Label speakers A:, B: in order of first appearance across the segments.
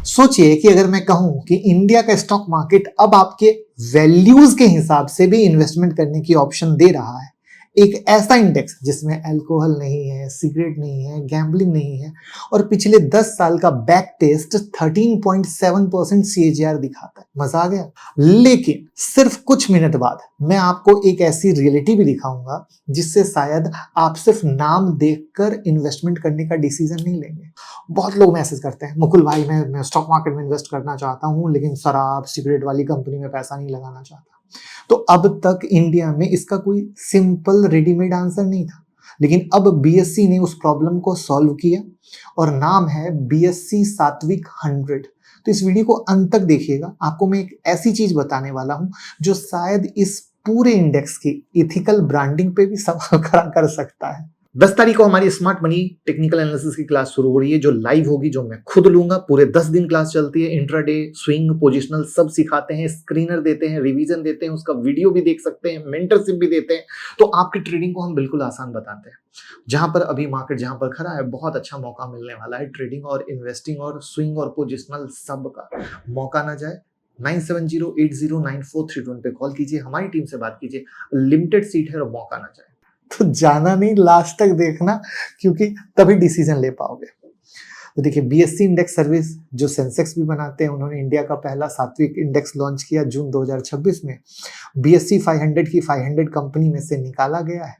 A: सोचिए कि अगर मैं कहूं कि इंडिया का स्टॉक मार्केट अब आपके वैल्यूज के हिसाब से भी इन्वेस्टमेंट करने की ऑप्शन दे रहा है, एक ऐसा इंडेक्स जिसमें अल्कोहल नहीं है, सिगरेट नहीं है, गैम्बलिंग नहीं है और पिछले 10 साल का बैक टेस्ट 13.7% CAGR दिखाता है। मजा आ गया। लेकिन सिर्फ कुछ मिनट बाद मैं आपको एक ऐसी रियलिटी भी दिखाऊंगा जिससे शायद आप सिर्फ नाम देखकर इन्वेस्टमेंट करने का डिसीजन नहीं लेंगे। बहुत लोग मैसेज करते हैं, मुकुल भाई मैं स्टॉक मार्केट में इन्वेस्ट करना चाहता हूं लेकिन शराब सिगरेट वाली कंपनी में पैसा नहीं लगाना चाहता। तो अब तक इंडिया में इसका कोई सिंपल रेडीमेड आंसर नहीं था, लेकिन अब बीएससी ने उस प्रॉब्लम को सॉल्व किया और नाम है बीएससी सात्विक 100। तो इस वीडियो को अंत तक देखिएगा, आपको मैं एक ऐसी चीज बताने वाला हूं जो शायद इस पूरे इंडेक्स की इथिकल ब्रांडिंग पे भी सवाल खड़ा कर सकता है। 10 तारीख को हमारी स्मार्ट मनी टेक्निकल एनालिसिस की क्लास शुरू हो रही है, जो लाइव होगी, जो मैं खुद लूंगा। पूरे 10 दिन क्लास चलती है। इंट्राडे, स्विंग, पोजिशनल सब सिखाते हैं, स्क्रीनर देते हैं, रिवीजन देते हैं, उसका वीडियो भी देख सकते हैं, मेंटरशिप भी देते हैं। तो आपकी ट्रेडिंग को हम बिल्कुल आसान बताते हैं। जहां पर अभी मार्केट जहां पर खड़ा है, बहुत अच्छा मौका मिलने वाला है ट्रेडिंग और इन्वेस्टिंग और स्विंग और पोजिशनल सब का। मौका ना जाए। 9708094321 पे कॉल कीजिए, हमारी टीम से बात कीजिए। लिमिटेड सीट है और मौका ना जाए। तो जाना नहीं, लास्ट तक देखना, क्योंकि तभी डिसीजन ले पाओगे। तो देखिए, बीएससी इंडेक्स सर्विस जो सेंसेक्स भी बनाते हैं, उन्होंने इंडिया का पहला सात्विक इंडेक्स लॉन्च किया जून 2026 में। बीएससी 500 की 500 कंपनी में से निकाला गया है।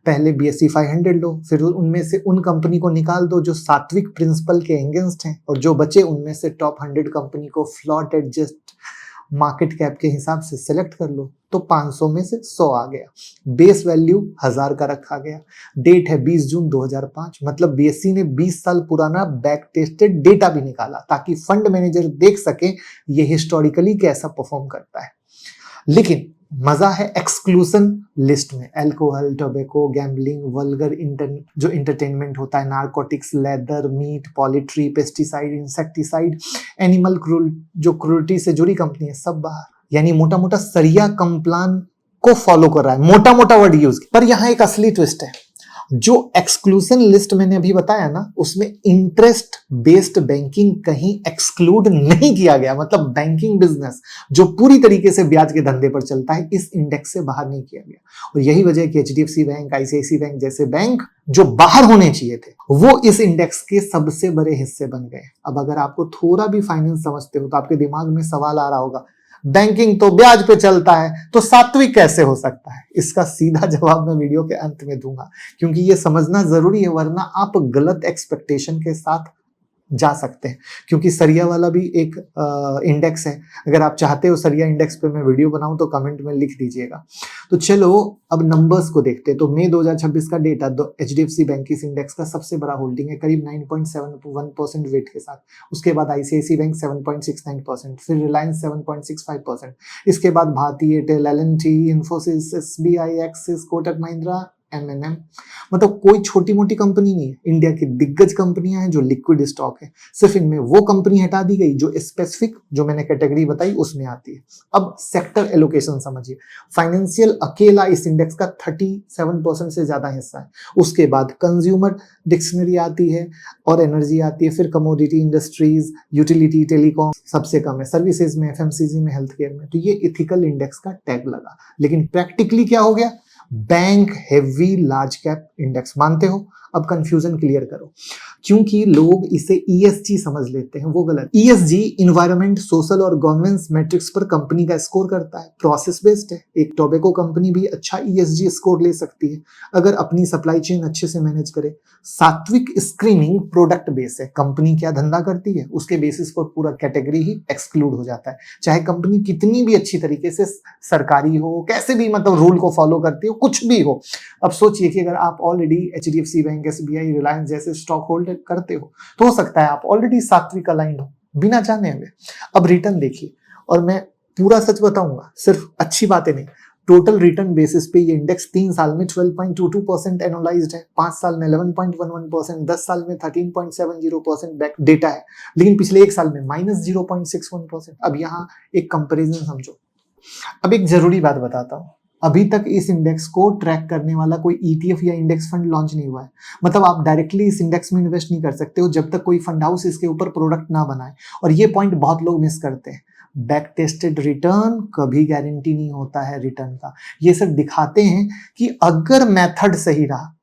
A: पहले बीएससी 500 लो, फिर उनमें से उन कंपनी को निकाल दो जो सात्विक प्रिंसिपल के अगेंस्ट हैं, और जो बचे उनमें से टॉप 100 कंपनी को फ्लॉट एडजस्ट मार्केट कैप के हिसाब से सिलेक्ट कर लो। तो 500 में से 100 आ गया। बेस वैल्यू 1000 का रखा गया। डेट है 20 जून 2005। मतलब बीएससी ने 20 साल पुराना बैक टेस्टेड डेटा भी निकाला ताकि फंड मैनेजर देख सके ये हिस्टोरिकली कैसा परफॉर्म करता है। लेकिन मजा है एक्सक्लूसन लिस्ट में। अल्कोहल, टोबैको, गैम्बलिंग, वल्गर जो इंटरटेनमेंट होता है, narcotics, leather, meat, poultry, pesticide, insecticide, animal जो क्रूरटी से जुड़ी कंपनी है, सब बाहर। यानी मोटा मोटा सरिया कंप्लान को फॉलो कर रहा है। मोटा मोटा वर्ड यूज। पर यहां एक असली ट्विस्ट है। जो एक्सक्लूसन लिस्ट मैंने अभी बताया ना, उसमें इंटरेस्ट बेस्ड बैंकिंग कहीं एक्सक्लूड नहीं किया गया। मतलब बैंकिंग बिजनेस जो पूरी तरीके से ब्याज के धंधे पर चलता है, इस इंडेक्स से बाहर नहीं किया गया। और यही वजह है कि एचडीएफसी बैंक, आईसीआईसी बैंक जैसे बैंक जो बाहर होने चाहिए थे, वो इस इंडेक्स के सबसे बड़े हिस्से बन गए। अब अगर आपको थोड़ा भी फाइनेंस समझते हो तो आपके दिमाग में सवाल आ रहा होगा, बैंकिंग तो ब्याज पे चलता है, तो सात्विक कैसे हो सकता है? इसका सीधा जवाब मैं वीडियो के अंत में दूंगा, क्योंकि ये समझना जरूरी है, वरना आप गलत एक्सपेक्टेशन के साथ जा सकते हैं। क्योंकि सरिया वाला भी एक इंडेक्स है। अगर आप चाहते हो सरिया इंडेक्स पे मैं वीडियो बनाऊं तो कमेंट में लिख दीजिएगा। तो चलो अब नंबर्स को देखते हैं। तो मई 2026 का डेटा, एचडीएफसी बैंक इस इंडेक्स का सबसे बड़ा होल्डिंग है, करीब 9.71% वेट के साथ। उसके बाद आईसीआईसी बैंक 7.69%, फिर रिलायंस 7.65%, इसके बाद भारतीय Airtel, L and T, Infosys, SBI, Axis, Kotak Mahindra, एमएनएम। मतलब कोई छोटी मोटी कंपनी नहीं है। इंडिया की दिग्गज कंपनियां हैं जो लिक्विड स्टॉक है। सिर्फ इनमें वो कंपनी हटा दी गई जो स्पेसिफिक, जो मैंने कैटेगरी बताई, उसमें आती है। अब सेक्टर एलोकेशन समझिए। फाइनेंशियल अकेला इस इंडेक्स का 37% से ज्यादा हिस्सा है। उसके बाद कंज्यूमर डिक्शनरी आती है और एनर्जी आती है, फिर कमोडिटी, इंडस्ट्रीज, यूटिलिटी, टेलीकॉम सबसे कम है। सर्विसेज में, एफएमसीजी में, हेल्थ केयर में। तो ये इथिकल इंडेक्स का टैग लगा। लेकिन प्रैक्टिकली क्या हो गया? Bank heavy large cap index. मानते हो? अब कंफ्यूजन क्लियर करो। क्योंकि लोग इसे ईएसजी समझ लेते हैं, वो गलत। ईएसजी इन्वायरमेंट, सोशल और गवर्नेंस मैट्रिक्स पर कंपनी का स्कोर करता है। प्रोसेस बेस्ड है। एक टोबैको कंपनी भी अच्छा ईएसजी स्कोर ले सकती है अगर अपनी सप्लाई चेन अच्छे से मैनेज करे। सात्विक स्क्रीनिंग प्रोडक्ट बेस है। कंपनी क्या धंधा करती है उसके बेसिस पर पूरा कैटेगरी ही एक्सक्लूड हो जाता है, चाहे कंपनी कितनी भी अच्छी तरीके से सरकारी हो, कैसे भी मतलब रूल को फॉलो करती हो, कुछ भी हो। अब सोचिए कि अगर आप already HDFC bank, SBI, Reliance जैसे स्टॉक होल्ड करते हो तो हो सकता है आप ऑलरेडी सात्विक अलाइंड हो बिना जाने हुए। अब रिटर्न देखिए, और मैं पूरा सच बताऊंगा, सिर्फ अच्छी बातें नहीं। टोटल रिटर्न बेसिस पे ये इंडेक्स 3 साल में 12.22% एनालाइज्ड है, 5 साल में 11.11%, 10 साल में 13.70% बैक डेटा है, लेकिन पिछले 1 साल में -0.61%। अब यहाँ एक कंपैरिजन समझो। अब एक जरूरी बात बताता हूँ, अभी तक इस इंडेक्स को ट्रैक करने वाला कोई ETF या इंडेक्स फंड लॉन्च नहीं हुआ है। मतलब आप डायरेक्टली इस इंडेक्स में इन्वेस्ट नहीं कर सकते हो जब तक कोई फंड हाउस इसके ऊपर प्रोडक्ट ना बनाए। और ये पॉइंट बहुत लोग मिस करते हैं। बैक टेस्टेड रिटर्न कभी गारंटी नहीं होता है रिटर्न का। ये सिर्फ दिखाते हैं कि अगर मेथड सही रहा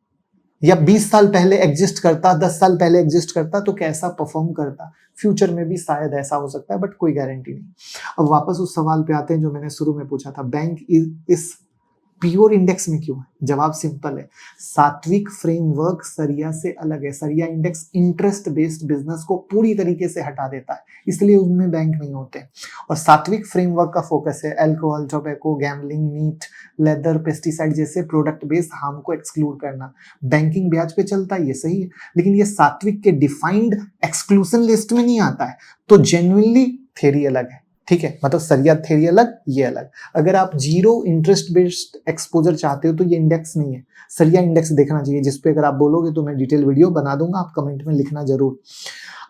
A: या 20 साल पहले एग्जिस्ट करता, 10 साल पहले एग्जिस्ट करता तो कैसा परफॉर्म करता। फ्यूचर में भी शायद ऐसा हो सकता है, बट कोई गारंटी नहीं। अब वापस उस सवाल पे आते हैं जो मैंने शुरू में पूछा था, बैंक इस प्योर इंडेक्स में क्यों है? जवाब सिंपल है, सात्विक फ्रेमवर्क सरिया से अलग है। सरिया इंडेक्स इंटरेस्ट बेस्ड बिजनेस को पूरी तरीके से हटा देता है, इसलिए उनमें बैंक नहीं होते। और सात्विक फ्रेमवर्क का फोकस है alcohol, tobacco, gambling, meat, leather, pesticide जैसे प्रोडक्ट बेस्ड हार्म को एक्सक्लूड करना। बैंकिंग ब्याज पे चलता है, ये सही है, लेकिन ये सात्विक के डिफाइंड एक्सक्लूसन लिस्ट में नहीं आता है। तो जेन्युइनली थ्योरी अलग है, ठीक है। मतलब सरिया थ्योरी अलग, ये अलग। अगर आप जीरो इंटरेस्ट बेस्ड एक्सपोजर चाहते हो तो ये इंडेक्स नहीं है, सरिया इंडेक्स देखना चाहिए, जिसपे अगर आप बोलोगे तो मैं डिटेल वीडियो बना दूंगा, आप कमेंट में लिखना जरूर।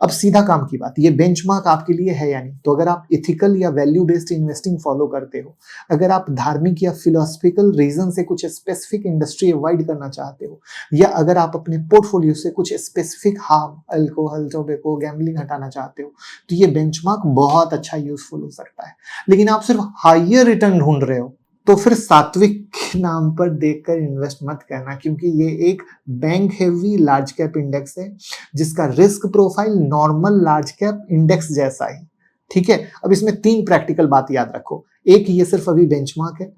A: अब सीधा काम की बात, ये बेंचमार्क आपके लिए है या नहीं। तो अगर आप इथिकल या वैल्यू बेस्ड इन्वेस्टिंग फॉलो करते हो, अगर आप धार्मिक या फिलोसफिकल रीजन से कुछ स्पेसिफिक इंडस्ट्री अवॉइड करना चाहते हो, या अगर आप अपने पोर्टफोलियो से कुछ specific harm, alcohol, tobacco, gambling हटाना चाहते हो, तो ये बेंचमार्क बहुत अच्छा यूजफुल हो सकता है। लेकिन आप सिर्फ हाइयर रिटर्न ढूंढ रहे हो तो फिर सात्विक के नाम पर देखकर इन्वेस्ट मत करना, क्योंकि ये एक bank heavy large cap index है जिसका risk profile normal large cap index जैसा है, ठीक है। अब इसमें 3 प्रैक्टिकल बात याद रखो। एक, ये सिर्फ अभी बेंचमार्क है,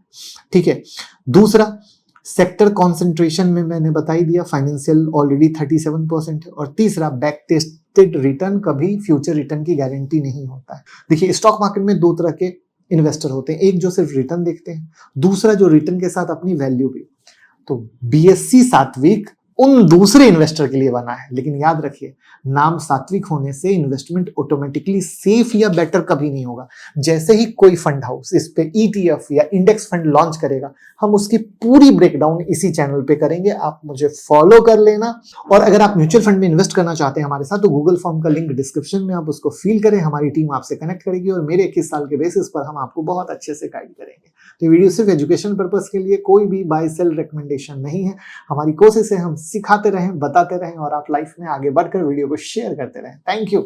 A: ठीक है। दूसरा, सेक्टर कॉन्सेंट्रेशन में मैंने बता ही दिया, फाइनेंशियल ऑलरेडी 37% है। और तीसरा, बैक टेस्टेड रिटर्न कभी फ्यूचर रिटर्न की गारंटी नहीं होता है। देखिए, स्टॉक मार्केट में 2 तरह के इन्वेस्टर होते हैं, एक जो सिर्फ रिटर्न देखते हैं, दूसरा जो रिटर्न के साथ अपनी वैल्यू भी। तो BSE सात्विक उन दूसरे इन्वेस्टर के लिए बना है। लेकिन याद रखिए, नाम सात्विक होने से इन्वेस्टमेंट ऑटोमेटिकली सेफ या बेटर कभी नहीं होगा। जैसे ही कोई फंड हाउस इस पे ETF या इंडेक्स फंड लॉन्च करेगा, हम उसकी पूरी ब्रेकडाउन इसी चैनल पे करेंगे, आप मुझे फॉलो कर लेना। और अगर आप म्यूचुअल फंड में इन्वेस्ट करना चाहते हैं हमारे साथ, तो गूगल फॉर्म का लिंक डिस्क्रिप्शन में, आप उसको फिल करें, हमारी टीम आपसे कनेक्ट करेगी और मेरे 21 साल के बेसिस पर हम आपको बहुत अच्छे से गाइड करेंगे। तो वीडियो सिर्फ एजुकेशन पर्पस के लिए, कोई भी बाय सेल रिकमेंडेशन नहीं है। हमारी कोशिश है हम सिखाते रहें, बताते रहें और आप लाइफ में आगे बढ़कर वीडियो को शेयर करते रहें। Thank you.